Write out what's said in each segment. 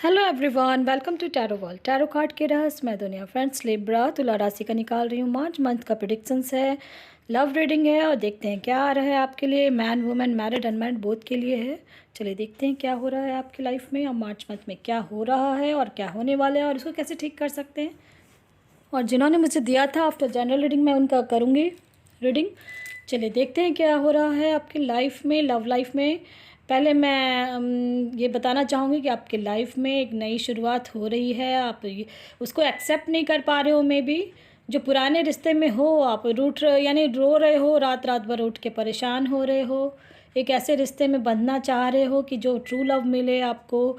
Hello everyone, welcome to tarot world. Tarot card के रहस्य मैं दुनिया। फ्रेंड्स, लिब्रा तुला राशि का निकाल रही हूँ। मार्च मंथ का प्रेडिक्शंस है, लव रीडिंग है और देखते हैं क्या आ रहा है आपके लिए। Man women, married unmarried both के लिए है। चलिए देखते हैं क्या हो रहा है आपकी लाइफ में और मार्च मंथ में क्या हो रहा है और क्या होने वाला है और इसको कैसे ठीक कर सकते हैं। और जिन्होंने मुझे दिया था आफ्टर जनरल रीडिंग, मैं उनका करूँगी रीडिंग। चलिए देखते हैं क्या हो रहा है आपकी लाइफ में, लव लाइफ में। पहले मैं ये बताना चाहूँगी कि आपकी लाइफ में एक नई शुरुआत हो रही है। आप उसको एक्सेप्ट नहीं कर पा रहे हो। मे बी जो पुराने रिश्ते में हो आप यानी रो रहे हो, रात रात भर उठ के परेशान हो रहे हो। एक ऐसे रिश्ते में बंधना चाह रहे हो कि जो ट्रू लव मिले आपको।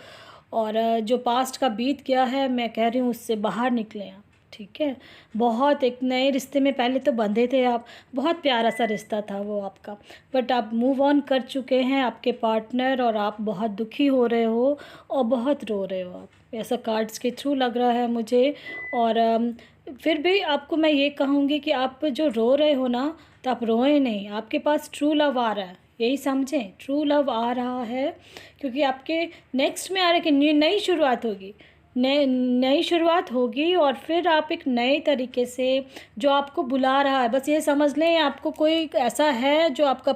और जो पास्ट का बीत गया है, मैं कह रही हूँ उससे बाहर निकलें आप। ठीक है, बहुत एक नए रिश्ते में पहले तो बंधे थे आप, बहुत प्यारा सा रिश्ता था वो आपका, बट आप मूव ऑन कर चुके हैं आपके पार्टनर और आप बहुत दुखी हो रहे हो और बहुत रो रहे हो आप। ऐसा कार्ड्स के थ्रू लग रहा है मुझे। और फिर भी आपको मैं ये कहूँगी कि आप जो रो रहे हो ना, तो आप रोएं नहीं, आपके पास ट्रू लव आ रहा है, यही समझें। ट्रू लव आ रहा है क्योंकि आपके नेक्स्ट में आ रहा है कि नई शुरुआत होगी, नई शुरुआत होगी और फिर आप एक नए तरीके से जो आपको बुला रहा है। बस ये समझ लें आपको कोई ऐसा है जो आपका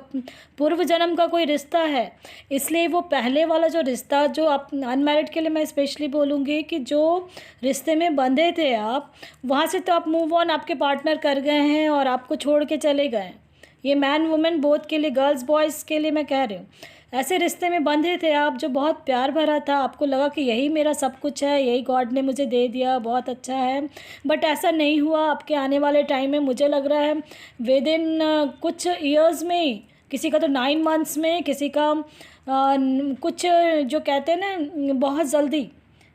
पूर्व जन्म का कोई रिश्ता है, इसलिए वो पहले वाला जो रिश्ता, जो आप अनमैरिड के लिए मैं स्पेशली बोलूँगी कि जो रिश्ते में बंधे थे आप, वहाँ से तो आप मूव ऑन आपके पार्टनर कर गए हैं और आपको छोड़ के चले गए। ये मैन वुमेन बोथ के लिए, गर्ल्स बॉयज़ के लिए मैं कह रही हूँ। ऐसे रिश्ते में बंधे थे आप जो बहुत प्यार भरा था, आपको लगा कि यही मेरा सब कुछ है, यही गॉड ने मुझे दे दिया, बहुत अच्छा है। बट ऐसा नहीं हुआ। आपके आने वाले टाइम में मुझे लग रहा है विद इन कुछ ईयर्स में ही, किसी का तो 9 मंथ्स में, किसी का कुछ जो कहते हैं ना बहुत जल्दी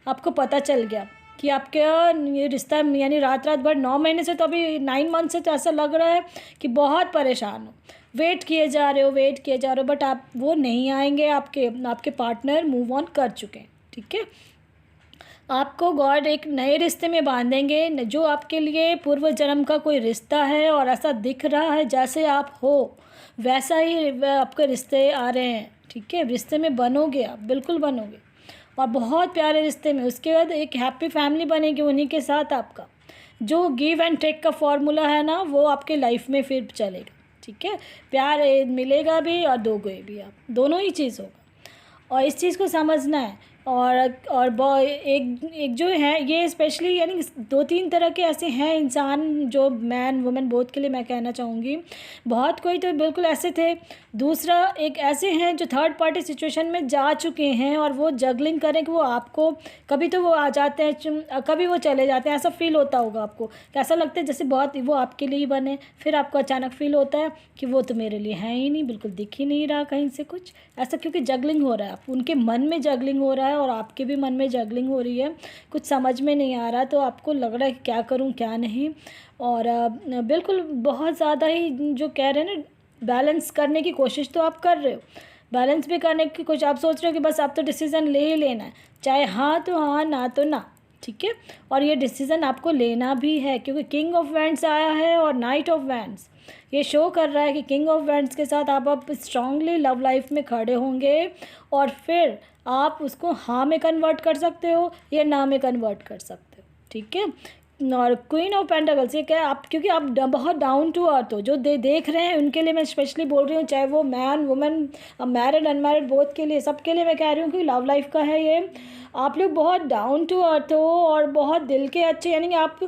आपको पता चल गया कि आपका ये रिश्ता, यानी रात रात भर 9 महीने से, तो अभी 9 मंथ से तो ऐसा लग रहा है कि बहुत परेशान हो, वेट किए जा रहे हो, वेट किए जा रहे हो, बट आप वो नहीं आएंगे। आपके पार्टनर मूव ऑन कर चुके हैं। ठीक है, आपको गॉड एक नए रिश्ते में बांधेंगे जो आपके लिए पूर्व जन्म का कोई रिश्ता है। और ऐसा दिख रहा है जैसे आप हो वैसा ही आपके रिश्ते आ रहे हैं। ठीक है, रिश्ते में बनोगे आप, बिल्कुल बनोगे और बहुत प्यारे रिश्ते में। उसके बाद एक हैप्पी फैमिली बनेगी उन्हीं के साथ। आपका जो गिव एंड टेक का फॉर्मूला है ना, वो आपके लाइफ में फिर चलेगा। ठीक है, प्यार मिलेगा भी और दोगे भी, आप दोनों ही चीज़ होगा और इस चीज़ को समझना है। एक एक जो है ये स्पेशली, यानी 2-3 तरह के ऐसे हैं इंसान जो मैन वुमेन बोथ के लिए मैं कहना चाहूँगी। बहुत कोई तो बिल्कुल ऐसे थे। दूसरा एक ऐसे हैं जो थर्ड पार्टी सिचुएशन में जा चुके हैं और वो जगलिंग करें कि वो आपको, कभी तो वो आ जाते हैं, कभी वो चले जाते हैं। ऐसा फील होता होगा आपको, ऐसा लगता है जैसे बहुत वो आपके लिए ही बने, फिर आपको अचानक फील होता है कि वो तो मेरे लिए है ही नहीं, बिल्कुल दिख ही नहीं रहा कहीं से कुछ ऐसा, क्योंकि जगलिंग हो रहा है। आप उनके मन में जगलिंग हो रहा है और आपके भी मन में जगलिंग हो रही है, कुछ समझ में नहीं आ रहा, तो आपको लग रहा है कि क्या करूं क्या नहीं। और बिल्कुल बहुत ज़्यादा ही जो कह रहे हैं ना, बैलेंस करने की कोशिश तो आप कर रहे हो, बैलेंस भी करने की कोशिश। आप सोच रहे हो कि बस आप तो डिसीज़न ले ही लेना है, चाहे हाँ तो हाँ, ना तो ना। ठीक है, और ये डिसीज़न आपको लेना भी है क्योंकि किंग ऑफ वैंड्स आया है और नाइट ऑफ वैंड्स ये शो कर रहा है कि किंग ऑफ वैंड्स के साथ आप स्ट्रांगली लव लाइफ में खड़े होंगे और फिर आप उसको हाँ में कन्वर्ट कर सकते हो या ना में कन्वर्ट कर सकते हो। ठीक है, और क्वीन ऑफ पेंटाकल्स ये क्या है, आप क्योंकि आप बहुत डाउन टू अर्थ हो, जो देख रहे हैं उनके लिए मैं स्पेशली बोल रही हूँ, चाहे वो man women, married unmarried both के लिए, सबके लिए मैं कह रही हूँ कि लव लाइफ का है ये। आप लोग बहुत डाउन टू अर्थ हो और बहुत दिल के अच्छे, यानी कि आप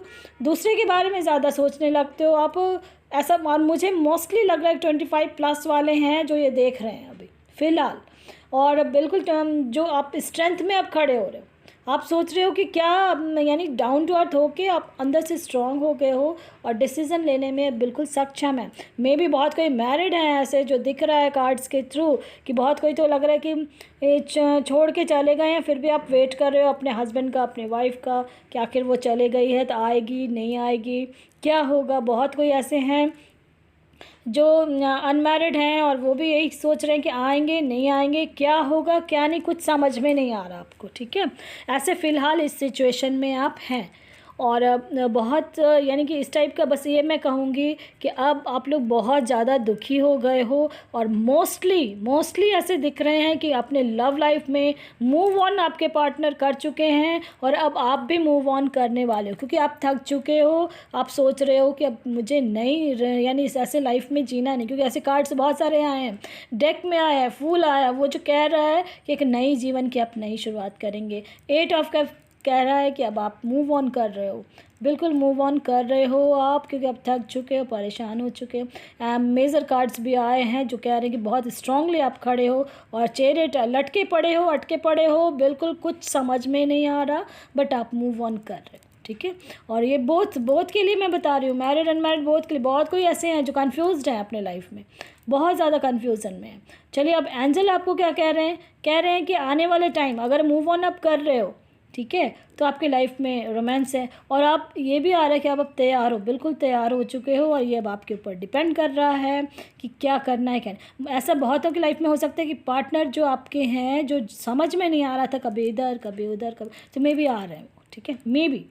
दूसरे के बारे में ज़्यादा सोचने लगते हो आप ऐसा। और मुझे मोस्टली लग रहा है 25+ वाले हैं जो ये देख रहे हैं अभी फ़िलहाल। और बिल्कुल जो आप स्ट्रेंथ में आप खड़े हो रहे हो, आप सोच रहे हो कि क्या, यानी डाउन टू अर्थ हो के आप अंदर से स्ट्रांग हो गए हो और डिसीज़न लेने में बिल्कुल सक्षम है। मे भी बहुत कोई मैरिड हैं ऐसे जो दिख रहा है कार्ड्स के थ्रू, कि बहुत कोई तो लग रहा है कि छोड़ के चले गए हैं, फिर भी आप वेट कर रहे हो अपने हस्बैंड का, अपने वाइफ का, कि आखिर वो चले गई है तो आएगी नहीं आएगी, क्या होगा। बहुत कोई ऐसे हैं जो अनमैरिड हैं और वो भी यही सोच रहे हैं कि आएंगे नहीं आएंगे, क्या होगा क्या नहीं, कुछ समझ में नहीं आ रहा आपको। ठीक है, ऐसे फ़िलहाल इस सिचुएशन में आप हैं और बहुत यानी कि इस टाइप का बस ये मैं कहूँगी कि अब आप लोग बहुत ज़्यादा दुखी हो गए हो और मोस्टली ऐसे दिख रहे हैं कि अपने लव लाइफ में मूव ऑन आपके पार्टनर कर चुके हैं और अब आप भी मूव ऑन करने वाले हो, क्योंकि आप थक चुके हो। आप सोच रहे हो कि अब मुझे नई यानी ऐसे लाइफ में जीना नहीं, क्योंकि ऐसे कार्ड्स बहुत सारे आए हैं, डेक में आया है, फूल आया, वो जो कह रहा है कि एक नई जीवन की आप नई शुरुआत करेंगे। 8 ऑफ कप कह रहा है कि अब आप मूव ऑन कर रहे हो, बिल्कुल मूव ऑन कर रहे हो आप, क्योंकि अब थक चुके हो, परेशान हो चुके हो। मेजर कार्ड्स भी आए हैं जो कह रहे हैं कि बहुत स्ट्रांगली आप खड़े हो और चेहरे लटके पड़े हो, अटके पड़े हो, बिल्कुल कुछ समझ में नहीं आ रहा, बट आप मूव ऑन कर रहे हो, ठीक है। और ये बोथ के लिए मैं बता रही हूँ, मैरिड अनमैरिड बोथ के लिए। बहुत कोई ऐसे हैं जो कन्फ्यूज़्ड हैं अपने लाइफ में, बहुत ज़्यादा कन्फ्यूज़न में है। चलिए अब एंजल आपको क्या कह रहे हैं, कह रहे हैं कि आने वाले टाइम अगर मूव ऑन आप कर रहे हो, ठीक है, तो आपकी लाइफ में रोमांस है। और आप ये भी आ रहा है कि आप अब तैयार हो, बिल्कुल तैयार हो चुके हो, और ये अब आपके ऊपर डिपेंड कर रहा है कि क्या करना है क्या नहीं। ऐसा बहुतों की लाइफ में हो सकता है कि पार्टनर जो आपके हैं, जो समझ में नहीं आ रहा था, कभी इधर कभी उधर कभी, तो मे भी आ रहे हैं, ठीक है, मे बी।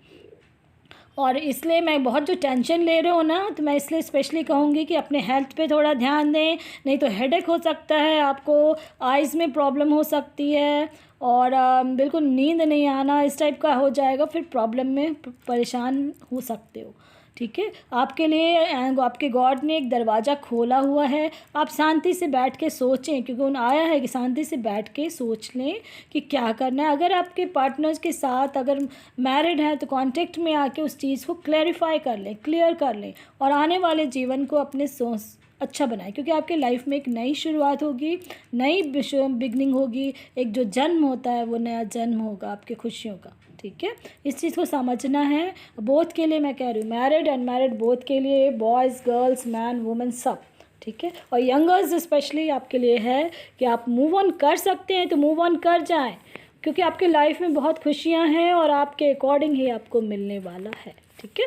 और इसलिए मैं बहुत जो टेंशन ले रहे हो ना, तो मैं इसलिए स्पेशली कहूँगी कि अपने हेल्थ पे थोड़ा ध्यान दें, नहीं तो हेडेक हो सकता है आपको, आइज़ में प्रॉब्लम हो सकती है, और बिल्कुल नींद नहीं आना, इस टाइप का हो जाएगा, फिर प्रॉब्लम में परेशान हो सकते हो, ठीक है। आपके लिए आपके गॉड ने एक दरवाज़ा खोला हुआ है। आप शांति से बैठ के सोचें, क्योंकि उन आया है कि शांति से बैठ के सोच लें कि क्या करना है। अगर आपके पार्टनर्स के साथ अगर मैरिड हैं तो कांटेक्ट में आके उस चीज़ को क्लैरिफाई कर लें, क्लियर कर लें, और आने वाले जीवन को अपने सोच अच्छा बनाएं, क्योंकि आपके लाइफ में एक नई शुरुआत होगी, नई बिगनिंग होगी, एक जो जन्म होता है वो नया जन्म होगा आपके खुशियों का, ठीक है। इस चीज़ को समझना है, बोथ के लिए मैं कह रही हूँ, मैरिड अनमैरिड बोथ के लिए, बॉयज़ गर्ल्स मैन वुमेन सब, ठीक है। और यंगर्स स्पेशली आपके लिए है कि आप मूव ऑन कर सकते हैं तो मूव ऑन कर जाएं, क्योंकि आपके लाइफ में बहुत खुशियाँ हैं और आपके अकॉर्डिंग ही आपको मिलने वाला है, ठीक है।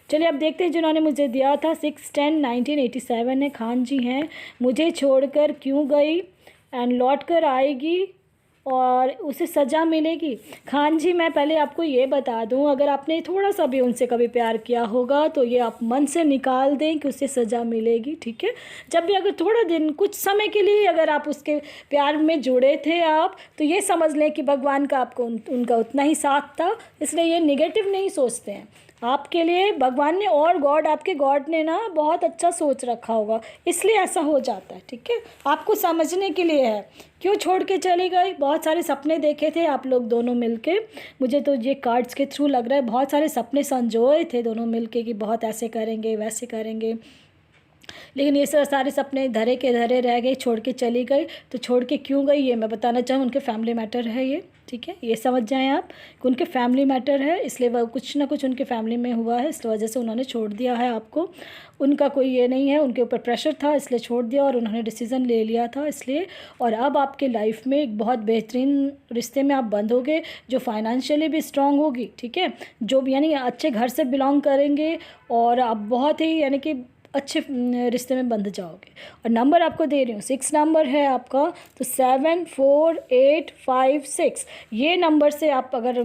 चलिए अब देखते हैं जिन्होंने मुझे दिया था 6/10/1987 है, खान जी हैं। मुझे छोड़कर क्यों गई एंड लौट कर आएगी और उसे सज़ा मिलेगी। खान जी मैं पहले आपको ये बता दूं, अगर आपने थोड़ा सा भी उनसे कभी प्यार किया होगा तो ये आप मन से निकाल दें कि उसे सज़ा मिलेगी, ठीक है। जब भी अगर थोड़ा दिन कुछ समय के लिए अगर आप उसके प्यार में जुड़े थे आप, तो ये समझ लें कि भगवान का आपको उनका उतना ही साथ था, इसलिए ये नेगेटिव नहीं सोचते हैं आपके लिए भगवान ने, और गॉड आपके गॉड ने ना बहुत अच्छा सोच रखा होगा, इसलिए ऐसा हो जाता है, ठीक है। आपको समझने के लिए है क्यों छोड़ के चली गई। बहुत सारे सपने देखे थे आप लोग दोनों मिलके, मुझे तो ये कार्ड्स के थ्रू लग रहा है बहुत सारे सपने संजोए थे दोनों मिलके कि बहुत ऐसे करेंगे वैसे करेंगे, लेकिन ये सारे सपने धरे के धरे रह गए, छोड़ के चली गई। तो छोड़ के क्यों गई ये मैं बताना चाहूँ, उनके फैमिली मैटर है ये, ठीक है, ये समझ जाएं आप कि उनके फैमिली मैटर है, इसलिए वह कुछ ना कुछ उनके फैमिली में हुआ है, इस वजह से उन्होंने छोड़ दिया है आपको। उनका कोई ये नहीं है, उनके ऊपर प्रेशर था इसलिए छोड़ दिया, और उन्होंने डिसीज़न ले लिया था इसलिए। और अब आपके लाइफ में एक बहुत बेहतरीन रिश्ते में आप बंधोगे, जो फाइनेंशियली भी स्ट्रांग होगी, ठीक है, जो यानी अच्छे घर से बिलोंग करेंगे, और आप बहुत ही यानी कि अच्छे रिश्ते में बंध जाओगे। और नंबर आपको दे रही हूँ 6 नंबर है आपका, तो 74856 ये नंबर से आप अगर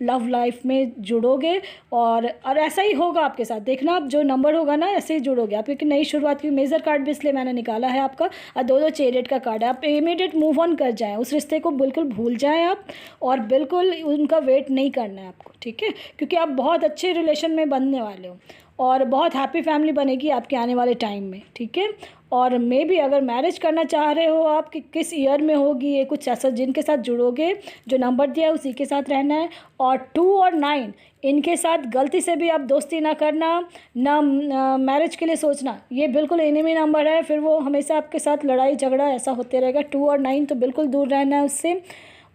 लव लाइफ में जुड़ोगे, और ऐसा ही होगा आपके साथ, देखना आप जो नंबर होगा ना ऐसे ही जुड़ोगे आप, क्योंकि नई शुरुआत की मेजर कार्ड भी इसलिए मैंने निकाला है आपका, और 2 चेरियट का कार्ड है। आप इमीडिएट मूव ऑन कर जाएं, उस रिश्ते को बिल्कुल भूल जाएं आप, और बिल्कुल उनका वेट नहीं करना है आपको, ठीक है, क्योंकि आप बहुत अच्छे रिलेशन में बनने वाले हो और बहुत हैप्पी फैमिली बनेगी आपके आने वाले टाइम में, ठीक है। और मे भी अगर मैरिज करना चाह रहे हो आप कि किस ईयर में होगी ये, कुछ ऐसा जिनके साथ जुड़ोगे जो नंबर दिया है उसी के साथ रहना है। और 2 और 9 इनके साथ गलती से भी आप दोस्ती ना करना, ना मैरिज के लिए सोचना, ये बिल्कुल एनिमी नंबर है, फिर वो हमेशा आपके साथ लड़ाई झगड़ा ऐसा होते रहेगा। 2 और 9 तो बिल्कुल दूर रहना है उससे।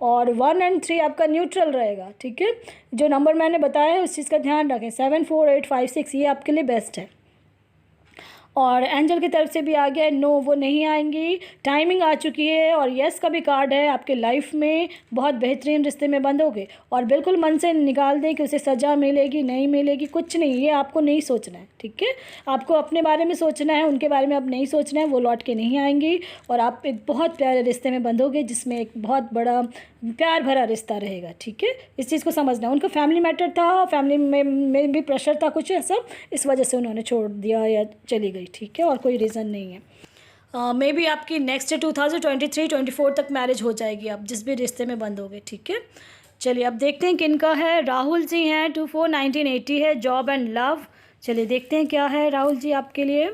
और 1 और 3 आपका न्यूट्रल रहेगा, ठीक है। जो नंबर मैंने बताया है उस चीज़ का ध्यान रखें, 74856 ये आपके लिए बेस्ट है। और एंजल की तरफ से भी आ गया है नो, वो नहीं आएंगी, टाइमिंग आ चुकी है। और यस का भी कार्ड है, आपके लाइफ में बहुत बेहतरीन रिश्ते में बंधोगे। और बिल्कुल मन से निकाल दें कि उसे सज़ा मिलेगी नहीं मिलेगी, कुछ नहीं, ये आपको नहीं सोचना है, ठीक है। आपको अपने बारे में सोचना है, उनके बारे में अब नहीं सोचना है। वो लौट के नहीं आएंगी और आप एक बहुत प्यारे रिश्ते में बंधोगे जिसमें एक बहुत बड़ा प्यार भरा रिश्ता रहेगा, ठीक है। इस चीज़ को समझना है। उनका फैमिली मैटर था, फैमिली में भी प्रेशर था कुछ ऐसा, इस वजह से उन्होंने छोड़ दिया या चली गई, ठीक है, और कोई रीज़न नहीं है। मे बी आपकी नेक्स्ट 2023-24 तक मैरिज हो जाएगी, आप जिस भी रिश्ते में बंधोगे, ठीक है। चलिए अब देखते हैं किनका है। राहुल जी हैं, 24-1980 है, जॉब एंड लव। चलिए देखते हैं क्या है राहुल जी आपके लिए।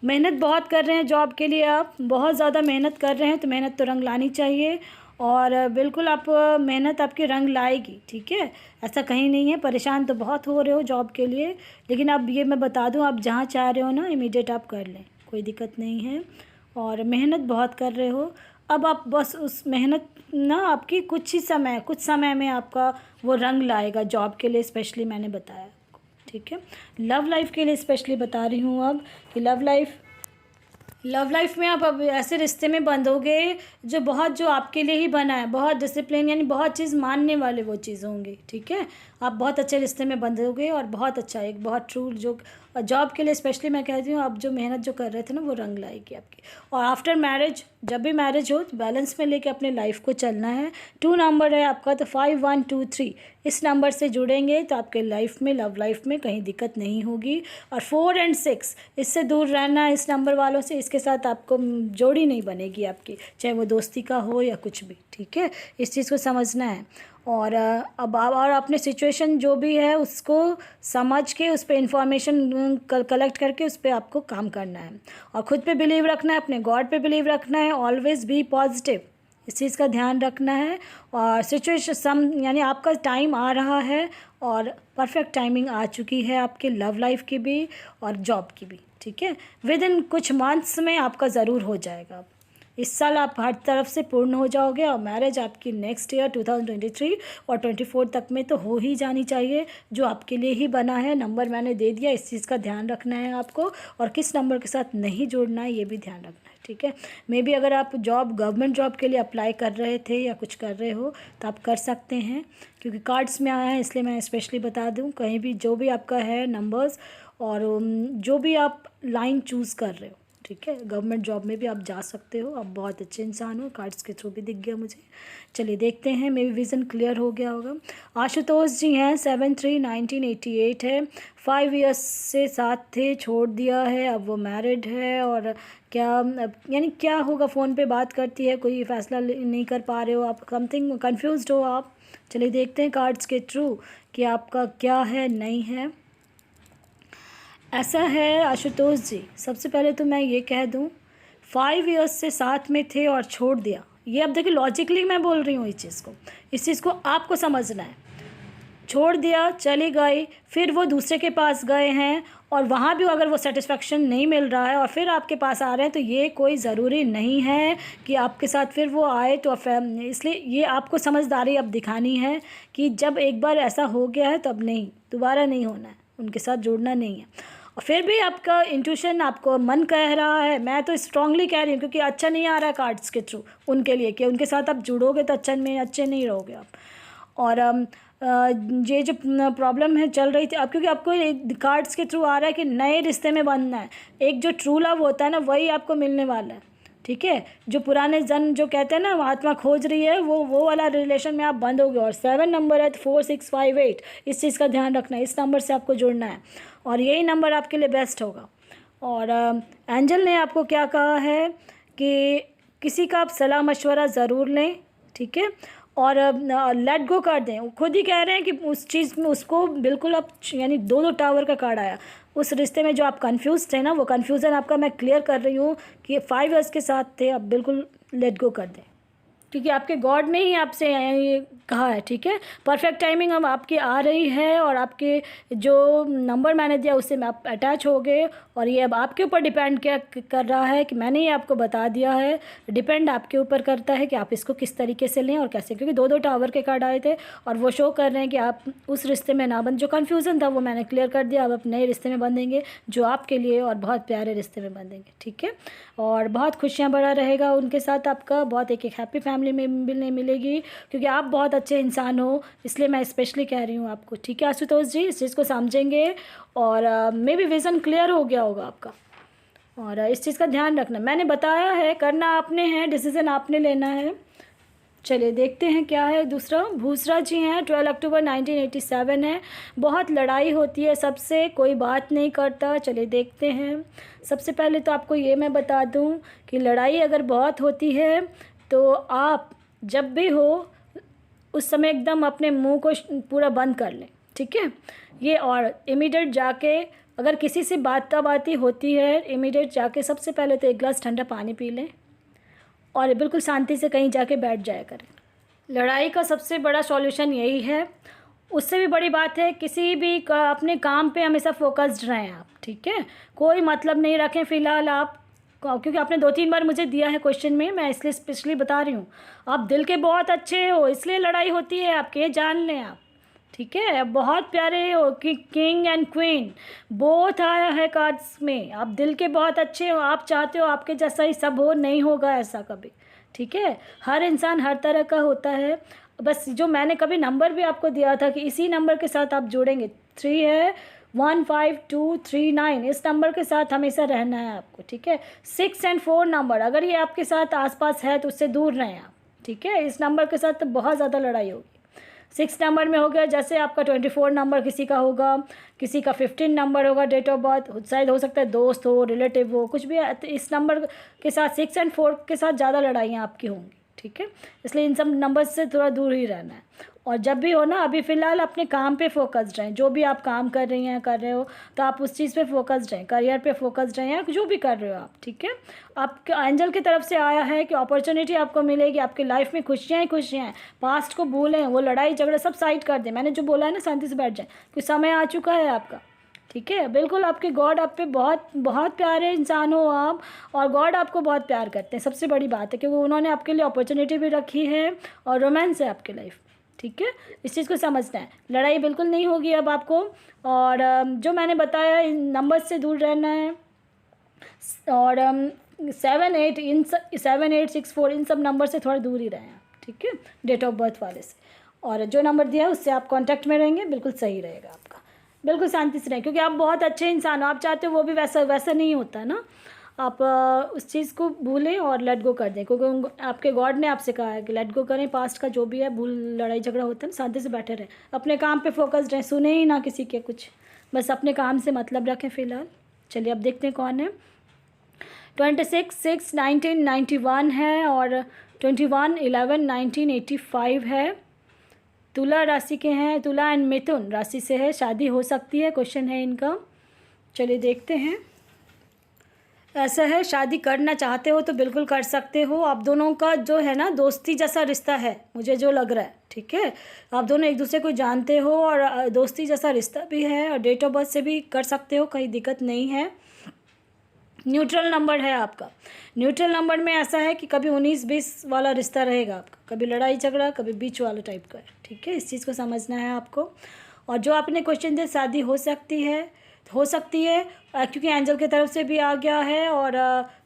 मेहनत बहुत कर रहे हैं जॉब के लिए, आप बहुत ज़्यादा मेहनत कर रहे हैं, तो मेहनत तो रंग लानी चाहिए। और बिल्कुल आप मेहनत आपकी रंग लाएगी, ठीक है, ऐसा कहीं नहीं है। परेशान तो बहुत हो रहे हो जॉब के लिए, लेकिन अब ये मैं बता दूं, आप जहाँ चाह रहे हो ना इमीडिएट आप कर लें, कोई दिक्कत नहीं है। और मेहनत बहुत कर रहे हो, अब आप बस उस मेहनत ना आपकी कुछ समय में आपका वो रंग लाएगा जॉब के लिए स्पेशली, मैंने बताया आपको, ठीक है। लव लाइफ के लिए स्पेशली बता रही हूँ अब कि लव लाइफ में आप अब ऐसे रिश्ते में बंधोगे जो आपके लिए ही बना है, बहुत डिसिप्लिन, यानी बहुत चीज़ मानने वाले वो चीज़ होंगी, ठीक है। आप बहुत अच्छे रिश्ते में बंधोगे और बहुत अच्छा, एक बहुत ट्रू जो जॉब के लिए स्पेशली मैं कहती हूँ, आप जो मेहनत जो कर रहे थे ना वो रंग लाएगी आपकी। और आफ्टर मैरिज, जब भी मैरिज हो तो बैलेंस में लेके अपने लाइफ को चलना है। 2 नंबर है आपका, तो 5123 इस नंबर से जुड़ेंगे तो आपके लाइफ में, लव लाइफ में कहीं दिक्कत नहीं होगी। और 4 और 6 इससे दूर रहना है, इस नंबर वालों से, इसके साथ आपको जोड़ी नहीं बनेगी आपकी, चाहे वो दोस्ती का हो या कुछ भी, ठीक है। इस चीज़ को समझना है। और अब और अपने सिचुएशन जो भी है उसको समझ के उस पर इंफॉर्मेशन कलेक्ट करके उस पर आपको काम करना है। और ख़ुद पे बिलीव रखना है, अपने गॉड पे बिलीव रखना है, ऑलवेज़ बी पॉजिटिव, इस चीज़ का ध्यान रखना है। और सिचुएशन यानी आपका टाइम आ रहा है और परफेक्ट टाइमिंग आ चुकी है आपके लव लाइफ की भी और जॉब की भी, ठीक है। विद इन कुछ मंथ्स में आपका ज़रूर हो जाएगा। इस साल आप हर तरफ से पूर्ण हो जाओगे और मैरिज आपकी नेक्स्ट ईयर 2023 और 24 तक में तो हो ही जानी चाहिए, जो आपके लिए ही बना है। नंबर मैंने दे दिया, इस चीज़ का ध्यान रखना है आपको, और किस नंबर के साथ नहीं जोड़ना है ये भी ध्यान रखना है, ठीक है। मे बी अगर आप गवर्नमेंट जॉब के लिए अप्लाई कर रहे थे या कुछ कर रहे हो तो आप कर सकते हैं, क्योंकि कार्ड्स में आया है इसलिए मैं स्पेशली बता दूँ। कहीं भी जो भी आपका है नंबर्स और जो भी आप लाइन चूज़ कर रहे हो, ठीक है, गवर्नमेंट जॉब में भी आप जा सकते हो। आप बहुत अच्छे इंसान हो, कार्ड्स के थ्रू भी दिख गया मुझे। चलिए देखते हैं, मे बी विज़न क्लियर हो गया होगा। आशुतोष जी हैं, 73-1988 है, 5 इयर्स से साथ थे, छोड़ दिया है, अब वो मैरिड है। और क्या यानी क्या होगा, फ़ोन पे बात करती है, कोई फ़ैसला नहीं कर पा रहे हो आप, समथिंग कन्फ्यूज़्ड हो आप। चलिए देखते हैं कार्ड्स के थ्रू कि आपका क्या है, नहीं है। ऐसा है आशुतोष जी, सबसे पहले तो मैं ये कह दूं, 5 इयर्स से साथ में थे और छोड़ दिया। ये अब देखिए लॉजिकली मैं बोल रही हूँ इस चीज़ को आपको समझना है। छोड़ दिया, चली गई, फिर वो दूसरे के पास गए हैं और वहाँ भी अगर वो सेटिस्फेक्शन नहीं मिल रहा है और फिर आपके पास आ रहे हैं, तो ये कोई ज़रूरी नहीं है कि आपके साथ फिर वो आए। तो इसलिए ये आपको समझदारी अब दिखानी है कि जब एक बार ऐसा हो गया है तो अब नहीं, दोबारा नहीं होना है, उनके साथ जुड़ना नहीं है। और फिर भी आपका इंट्यूशन, आपको मन कह रहा है, मैं तो स्ट्रांगली कह रही हूँ क्योंकि अच्छा नहीं आ रहा है कार्ड्स के थ्रू उनके लिए, कि उनके साथ आप जुड़ोगे तो अच्छे नहीं रहोगे आप। और ये जो प्रॉब्लम है चल रही थी अब, क्योंकि आपको कार्ड्स के थ्रू आ रहा है कि नए रिश्ते में बंधना है। एक जो ट्रू लव होता है ना, वही आपको मिलने वाला है, ठीक है। जो पुराने जन्म जो कहते हैं ना, आत्मा खोज रही है, वो वाला रिलेशन में आप बंधोगे। और 7 नंबर है तो 4658, इस चीज़ का ध्यान रखना है, इस नंबर से आपको जुड़ना है और यही नंबर आपके लिए बेस्ट होगा। और एंजल ने आपको क्या कहा है कि किसी का आप सलाह मशवरा ज़रूर लें, ठीक है, और लेट गो कर दें। वो खुद ही कह रहे हैं कि उस चीज़ में उसको बिल्कुल आप, यानी 2 टावर का कार्ड आया, उस रिश्ते में जो आप कंफ्यूज थे ना, वो कन्फ्यूज़न आपका मैं क्लियर कर रही हूँ कि 5 इयर्स के साथ थे, अब बिल्कुल लेट गो कर दें, क्योंकि आपके गॉड ने ही आपसे ये कहा है, ठीक है। परफेक्ट टाइमिंग अब आपकी आ रही है और आपके जो नंबर मैंने दिया उससे आप अटैच हो गए, और ये अब आपके ऊपर डिपेंड क्या कर रहा है कि मैंने ये आपको बता दिया है। डिपेंड आपके ऊपर करता है कि आप इसको किस तरीके से लें और कैसे, क्योंकि दो दो टावर के कार्ड आए थे और वो शो कर रहे हैं कि आप उस रिश्ते में ना बन, जो कन्फ्यूज़न था वो मैंने क्लियर कर दिया। अब आप नए रिश्ते में बंधेंगे जो आपके लिए और बहुत प्यारे रिश्ते में बंधेंगे, ठीक है। और बहुत खुशियाँ भरा रहेगा उनके साथ आपका, बहुत एक हैप्पी फैमिली में मिलेगी, क्योंकि आप बहुत अच्छे इंसान हो, इसलिए मैं स्पेशली कह रही हूँ आपको, ठीक है आशुतोष जी। इस चीज़ को समझेंगे और मे बी विज़न क्लियर हो गया होगा आपका, और इस चीज़ का ध्यान रखना। मैंने बताया है, करना आपने है, डिसीज़न आपने लेना है। चलिए देखते हैं क्या है दूसरा। भूसरा जी हैं, 12 अक्टूबर 1987 है। बहुत लड़ाई होती है सबसे, कोई बात नहीं करता। चलिए देखते हैं। सबसे पहले तो आपको ये मैं बता दूं कि लड़ाई अगर बहुत होती है तो आप जब भी हो उस समय एकदम अपने मुंह को पूरा बंद कर लें, ठीक है ये। और इमीडिएट जाके अगर किसी से बाती होती है, इमीडिएट जाके सबसे पहले तो एक गिलास ठंडा पानी पी लें और बिल्कुल शांति से कहीं जाके बैठ जाया करें। लड़ाई का सबसे बड़ा सॉल्यूशन यही है। उससे भी बड़ी बात है किसी भी अपने काम पे हमेशा फोकस्ड रहें आप, ठीक है। कोई मतलब नहीं रखें फ़िलहाल आप, क्योंकि आपने 2-3 बार मुझे दिया है क्वेश्चन में, मैं इसलिए स्पेशली बता रही हूँ। आप दिल के बहुत अच्छे हो इसलिए लड़ाई होती है आपके, ये जान लें आप, ठीक है। बहुत प्यारे हो कि किंग एंड क्वीन बोथ आया है कार्ड्स में। आप दिल के बहुत अच्छे हो, आप चाहते हो आपके जैसा ही सब हो, नहीं होगा ऐसा कभी, ठीक है। हर इंसान हर तरह का होता है। बस जो मैंने कभी नंबर भी आपको दिया था कि इसी नंबर के साथ आप जोड़ेंगे, 3 है 15239, इस नंबर के साथ हमेशा रहना है आपको, ठीक है। 6 और 4 नंबर अगर ये आपके साथ आसपास है तो उससे दूर रहें आप, ठीक है। इस नंबर के साथ तो बहुत ज़्यादा लड़ाई होगी। 6 नंबर में हो गया, जैसे आपका 24 नंबर किसी का होगा, किसी का 15 नंबर होगा डेट ऑफ बर्थ, शायद हो सकता है दोस्त हो, रिलेटिव हो, कुछ भी है। तो इस नंबर के साथ 6 और 4 के साथ ज़्यादा लड़ाइयाँ आपकी होंगी, ठीक है। इसलिए इन सब नंबर से थोड़ा दूर ही रहना है। और जब भी हो ना, अभी फ़िलहाल अपने काम पे फोकस्ड रहें। जो भी आप काम कर रही हैं, कर रहे हो, तो आप उस चीज़ पे फोकस्ड रहें, करियर पे फोकस्ड रहें या जो भी कर रहे हो आप, ठीक है। आपके एंजल की तरफ से आया है कि अपॉर्चुनिटी आपको मिलेगी, आपकी लाइफ में खुशियाँ ही खुशियाँ हैं। पास्ट को भूलें, वो लड़ाई झगड़ा सब साइड कर दें। मैंने जो बोला है ना, शांति से बैठ जाएं, क्योंकि समय आ चुका है आपका, ठीक है। बिल्कुल आपके गॉड आप पे बहुत बहुत प्यारे इंसान हो आप, और गॉड आपको बहुत प्यार करते हैं। सबसे बड़ी बात है क्योंकि उन्होंने आपके लिए अपॉर्चुनिटी भी रखी है और रोमांस है आपकी लाइफ, ठीक है। इस चीज़ को समझना है। लड़ाई बिल्कुल नहीं होगी अब आपको, और जो मैंने बताया इन नंबर से दूर रहना है। और 7 8 इन 7864 इन सब नंबर से थोड़ा दूर ही रहें आप, ठीक है, डेट ऑफ बर्थ वाले से। और जो नंबर दिया है उससे आप कांटेक्ट में रहेंगे, बिल्कुल सही रहेगा आपका। बिल्कुल शांति से रहें, क्योंकि आप बहुत अच्छे इंसान हो। आप चाहते हो वो भी वैसा वैसा नहीं होता है ना। आप उस चीज़ को भूलें और लेट गो कर दें, क्योंकि आपके गॉड ने आपसे कहा है कि लेट गो करें। पास्ट का जो भी है, भूल लड़ाई झगड़ा होता है ना, शांति से बैठे रहें, अपने काम पे फोकस्ड रहें, सुने ही ना किसी के कुछ, बस अपने काम से मतलब रखें फ़िलहाल। चलिए अब देखते हैं कौन है। 26/6/1991 है और 21/11/1985 है। तुला राशि के हैं, तुला एंड मिथुन राशि से है। शादी हो सकती है, क्वेश्चन है इनका। चलिए देखते हैं। ऐसा है, शादी करना चाहते हो तो बिल्कुल कर सकते हो। आप दोनों का जो है ना दोस्ती जैसा रिश्ता है, मुझे जो लग रहा है, ठीक है। आप दोनों एक दूसरे को जानते हो और दोस्ती जैसा रिश्ता भी है, और डेट ऑफ बर्थ से भी कर सकते हो, कोई दिक्कत नहीं है। न्यूट्रल नंबर है आपका। न्यूट्रल नंबर में ऐसा है कि कभी 19-20 वाला रिश्ता रहेगा आपका, कभी लड़ाई झगड़ा, कभी बीच वाला टाइप का है, ठीक है। इस चीज़ को समझना है आपको। और जो आपने क्वेश्चन दिया, शादी हो सकती है क्योंकि एंजल की तरफ से भी आ गया है, और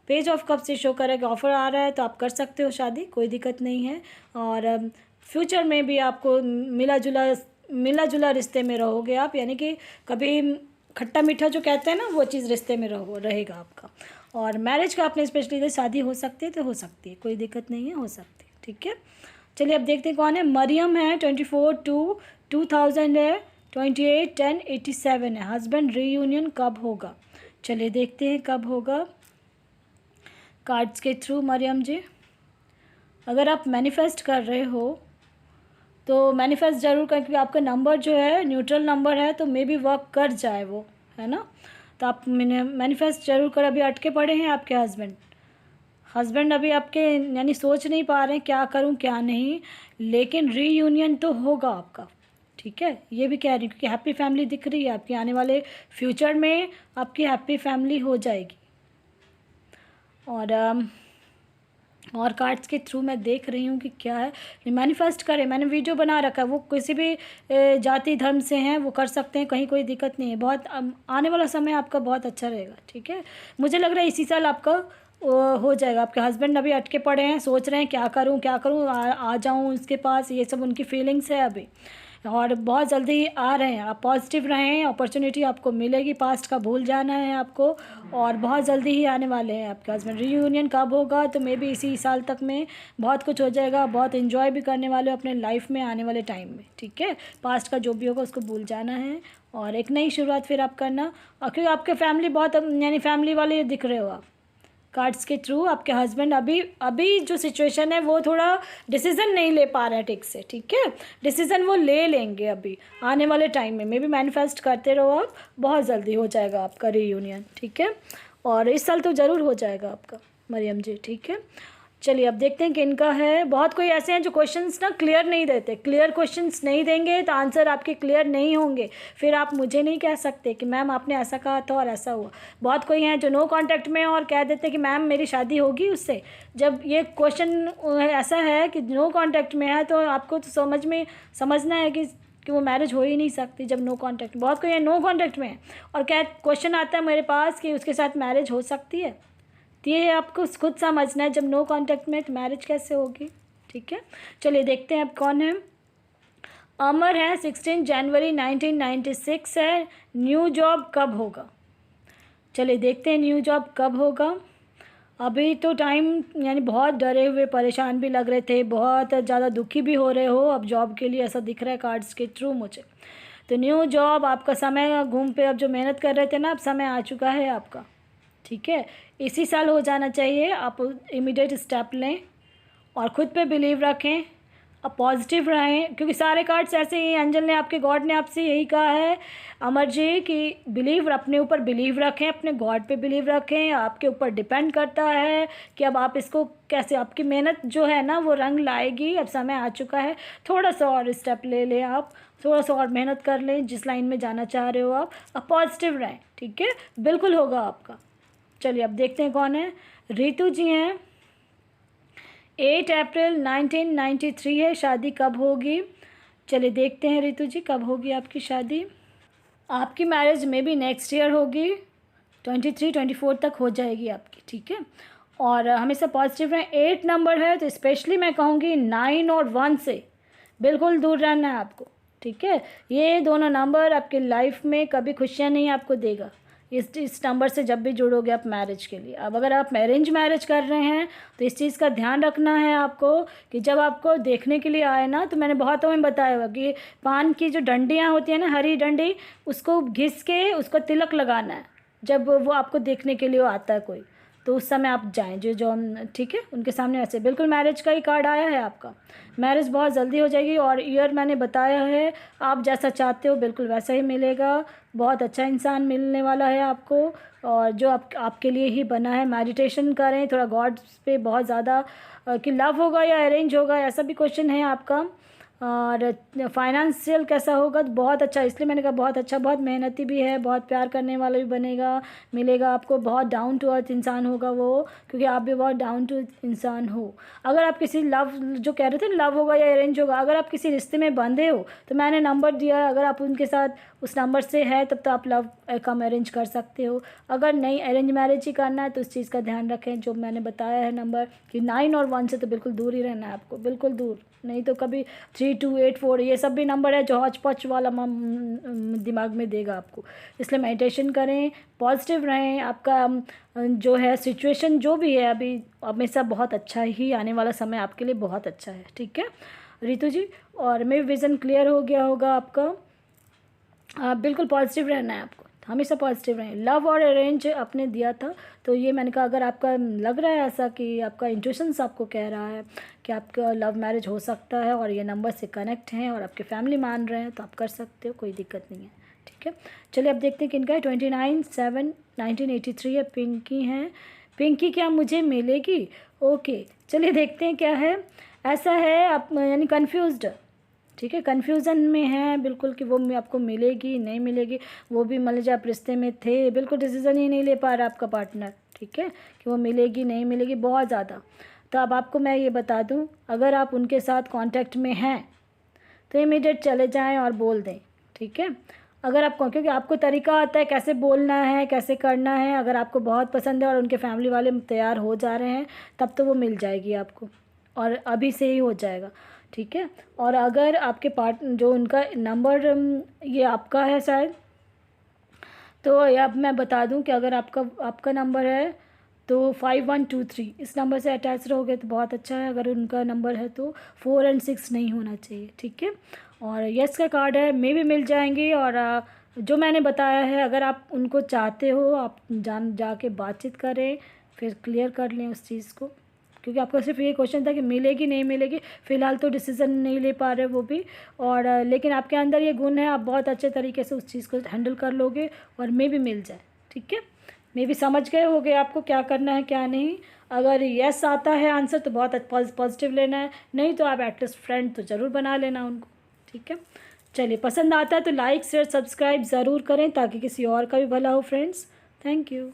पेज ऑफ कप से शो करेगा ऑफ़र आ रहा है, तो आप कर सकते हो शादी, कोई दिक्कत नहीं है। और फ्यूचर में भी आपको मिला जुला रिश्ते में रहोगे आप, यानी कि कभी खट्टा मीठा जो कहते हैं ना, वो चीज़ रिश्ते में रहेगा आपका। और मैरिज का आपने स्पेशली शादी हो सकती है तो हो सकती है, कोई दिक्कत नहीं है, हो सकती है, ठीक है। चलिए अब देखते हैं कौन है। मरियम है, 24/2/2000 है, 28/10/87 है। हस्बैंड रीयूनियन कब होगा? चलिए देखते हैं कब होगा कार्ड्स के थ्रू। मरियम जी, अगर आप मैनिफेस्ट कर रहे हो तो मैनिफेस्ट ज़रूर करें, क्योंकि आपका नंबर जो है न्यूट्रल नंबर है, तो मे बी वर्क कर जाए वो, है ना। तो आप मैनिफेस्ट ज़रूर करें। अभी अटके पड़े हैं आपके हस्बैंड, हस्बैंड अभी आपके यानी सोच नहीं पा रहे हैं क्या करूं क्या नहीं, लेकिन रीयूनियन तो होगा आपका, ठीक है। ये भी कह रही हूँ क्योंकि हैप्पी फैमिली दिख रही है आपकी, आने वाले फ्यूचर में आपकी हैप्पी फैमिली हो जाएगी। और कार्ड्स के थ्रू मैं देख रही हूँ कि क्या है। मैनिफेस्ट करें, मैंने वीडियो बना रखा है, वो किसी भी जाति धर्म से हैं वो कर सकते हैं, कहीं कोई दिक्कत नहीं है। बहुत आने वाला समय आपका बहुत अच्छा रहेगा, ठीक है। मुझे लग रहा है इसी साल आपका हो जाएगा। आपके हस्बैंड अभी अटके पड़े हैं, सोच रहे हैं क्या करूं क्या करूं, आ जाऊं उसके पास, ये सब उनकी फीलिंग्स है अभी, और बहुत जल्दी आ रहे हैं। आप पॉजिटिव रहें, अपॉर्चुनिटी आपको मिलेगी, पास्ट का भूल जाना है आपको, और बहुत जल्दी ही आने वाले हैं आपके हस्बैंड। रीयूनियन कब होगा, तो मे बी इसी साल तक में बहुत कुछ हो जाएगा, बहुत इन्जॉय भी करने वाले हो अपने लाइफ में आने वाले टाइम में, ठीक है। पास्ट का जो भी होगा उसको भूल जाना है और एक नई शुरुआत फिर आप करना। और क्योंकि आपके फैमिली बहुत यानी फैमिली वाले दिख रहे हो आप कार्ड्स के थ्रू। आपके हस्बैंड अभी जो सिचुएशन है वो थोड़ा डिसीज़न नहीं ले पा रहे हैं ठीक से, ठीक है। डिसीज़न वो ले लेंगे अभी आने वाले टाइम में। मे बी मैनिफेस्ट करते रहो आप, बहुत जल्दी हो जाएगा आपका रीयूनियन, ठीक है। और इस साल तो ज़रूर हो जाएगा आपका मरियम जी, ठीक है। चलिए अब देखते हैं कि इनका है। बहुत कोई ऐसे हैं जो क्वेश्चंस ना क्लियर नहीं देते, क्लियर क्वेश्चंस नहीं देंगे तो आंसर आपके क्लियर नहीं होंगे, फिर आप मुझे नहीं कह सकते कि मैम आपने ऐसा कहा था और ऐसा हुआ। बहुत कोई हैं जो नो कांटेक्ट में और कह देते हैं कि मैम मेरी शादी होगी उससे। जब ये क्वेश्चन ऐसा है कि नो कांटेक्ट में है तो आपको तो समझना है कि वो मैरिज हो ही नहीं सकती जब नो कांटेक्ट। बहुत कोई है नो कांटेक्ट में है और क्या क्वेश्चन आता है मेरे पास कि उसके साथ मैरिज हो सकती है, तो ये आपको खुद समझना है। जब नो कांटेक्ट में तो मैरिज कैसे होगी, ठीक है। चलिए देखते हैं अब कौन है। अमर है, 16 जनवरी 1996 है। न्यू जॉब कब होगा, चलिए देखते हैं न्यू जॉब कब होगा। अभी तो टाइम यानी बहुत डरे हुए परेशान भी लग रहे थे, बहुत ज़्यादा दुखी भी हो रहे हो अब जॉब के लिए, ऐसा दिख रहा है कार्ड्स के थ्रू मुझे। तो न्यू जॉब आपका समय घूम पे, अब जो मेहनत कर रहे थे ना अब समय आ चुका है आपका, ठीक है। इसी साल हो जाना चाहिए। आप इमीडिएट स्टेप लें और ख़ुद पे बिलीव रखें, अब पॉजिटिव रहें क्योंकि सारे कार्ड्स ऐसे ही। अंजल ने आपके गॉड ने आपसे यही कहा है अमर जी कि बिलीव, अपने ऊपर बिलीव रखें, अपने गॉड पे बिलीव रखें। आपके ऊपर डिपेंड करता है कि अब आप इसको कैसे, आपकी मेहनत जो है ना वो रंग लाएगी। अब समय आ चुका है, थोड़ा सा और स्टेप ले लें आप, थोड़ा सा और मेहनत कर लें जिस लाइन में जाना चाह रहे हो आप। अब पॉजिटिव रहें, ठीक है, बिल्कुल होगा आपका। चलिए अब देखते हैं कौन है। रितु जी हैं, 8 अप्रैल 1993 है। शादी कब होगी, चलिए देखते हैं रितु जी कब होगी आपकी शादी। आपकी मैरिज में भी नेक्स्ट ईयर होगी, 23-24 तक हो जाएगी आपकी, ठीक है। और हमेशा पॉजिटिव रहें। 8 नंबर है तो स्पेशली मैं कहूँगी 9 और 1 से बिल्कुल दूर रहना है आपको, ठीक है। ये दोनों नंबर आपकी लाइफ में कभी खुशियाँ नहीं आपको देगा। इस नंबर से जब भी जुड़ोगे आप मैरिज के लिए। अब अगर आप अरेंज मैरिज कर रहे हैं तो इस चीज़ का ध्यान रखना है आपको कि जब आपको देखने के लिए आए ना, तो मैंने बहुतों में बताया हुआ कि पान की जो डंडियाँ होती हैं ना, हरी डंडी, उसको घिस के उसको तिलक लगाना है जब वो आपको देखने के लिए आता है कोई, तो उस समय आप जाएं जो ठीक है उनके सामने। ऐसे बिल्कुल मैरिज का ही कार्ड आया है आपका, मैरिज बहुत जल्दी हो जाएगी। और ईयर मैंने बताया है, आप जैसा चाहते हो बिल्कुल वैसा ही मिलेगा। बहुत अच्छा इंसान मिलने वाला है आपको और जो आपके लिए ही बना है। मेडिटेशन करें थोड़ा गॉड पे बहुत ज़्यादा, कि लव होगा या अरेंज होगा ऐसा भी क्वेश्चन है आपका। और फाइनेंशियल कैसा होगा, तो बहुत अच्छा, इसलिए मैंने कहा बहुत अच्छा। बहुत मेहनती भी है, बहुत प्यार करने वाला भी बनेगा, मिलेगा आपको। बहुत डाउन टू अर्थ इंसान होगा वो, क्योंकि आप भी बहुत डाउन टू इंसान हो। अगर आप किसी लव, जो कह रहे थे लव होगा या अरेंज होगा, अगर आप किसी रिश्ते में बंधे हो तो मैंने नंबर दिया है, अगर आप उनके साथ उस नंबर से है तब तो आप लव कम अरेंज कर सकते हो। अगर नहीं अरेंज मैरिज ही करना है तो उस चीज़ का ध्यान रखें जो मैंने बताया है नंबर, कि 9 और 1 से तो बिल्कुल दूर ही रहना है आपको, बिल्कुल दूर। नहीं तो कभी 3, 2, 8, 4 ये सब भी नंबर है जो हौच पौच वाला दिमाग में देगा आपको। इसलिए मेडिटेशन करें, पॉजिटिव रहें। आपका जो है सिचुएशन जो भी है अभी हमेशा बहुत अच्छा ही आने वाला समय आपके लिए बहुत अच्छा है, ठीक है रितु जी। और मे विज़न क्लियर हो गया होगा आपका। बिल्कुल पॉजिटिव रहना है आपको, हमेशा पॉजिटिव रहें। लव और अरेंज आपने दिया था, तो ये मैंने कहा अगर आपका लग रहा है ऐसा कि आपका इंट्यूशंस आपको कह रहा है कि आपका लव मैरिज हो सकता है और ये नंबर से कनेक्ट हैं और आपके फैमिली मान रहे हैं, तो आप कर सकते हो, कोई दिक्कत नहीं है, ठीक है। चलिए अब देखते हैं किनका है। 29/7/1983 है। पिंकी हैं, पिंकी क्या मुझे मिलेगी? ओके, चलिए देखते हैं क्या है। ऐसा है आप यानी कन्फ्यूज़्ड, ठीक है, कन्फ्यूज़न में है बिल्कुल कि वो आपको मिलेगी नहीं मिलेगी। वो भी मान लीजिए आप रिश्ते में थे, बिल्कुल डिसीज़न ही नहीं ले पा रहा आपका पार्टनर, ठीक है, कि वो मिलेगी नहीं मिलेगी बहुत ज़्यादा। तो अब आपको मैं ये बता दूं, अगर आप उनके साथ कांटेक्ट में हैं तो इमीडिएट चले जाएं और बोल दें, ठीक है। अगर आपको, क्योंकि आपको तरीका आता है कैसे बोलना है कैसे करना है, अगर आपको बहुत पसंद है और उनके फैमिली वाले तैयार हो जा रहे हैं तब तो वो मिल जाएगी आपको, और अभी से ही हो जाएगा, ठीक है। और अगर आपके जो उनका नंबर ये आपका है शायद, तो अब मैं बता दूं कि अगर आपका नंबर है तो 5123 इस नंबर से अटैच रहोगे तो बहुत अच्छा है। अगर उनका नंबर है तो 4 और 6 नहीं होना चाहिए, ठीक है। और यस का कार्ड है, मे भी मिल जाएंगी। और जो मैंने बताया है, अगर आप उनको चाहते हो आप जाके बातचीत करें, फिर क्लियर कर लें उस चीज़ को, क्योंकि आपका सिर्फ ये क्वेश्चन था कि मिलेगी नहीं मिलेगी। फ़िलहाल तो डिसीज़न नहीं ले पा रहे वो भी, और लेकिन आपके अंदर ये गुण है, आप बहुत अच्छे तरीके से उस चीज़ को हैंडल कर लोगे और मे भी मिल जाए, ठीक है। मे भी समझ गए होगे आपको क्या करना है क्या नहीं। अगर यस आता है आंसर तो बहुत पॉजिटिव लेना है, नहीं तो आप एटलीस्ट फ्रेंड तो ज़रूर बना लेना उनको, ठीक है। चलिए, पसंद आता है तो लाइक शेयर सब्सक्राइब ज़रूर करें ताकि किसी और का भी भला हो फ्रेंड्स। Thank you.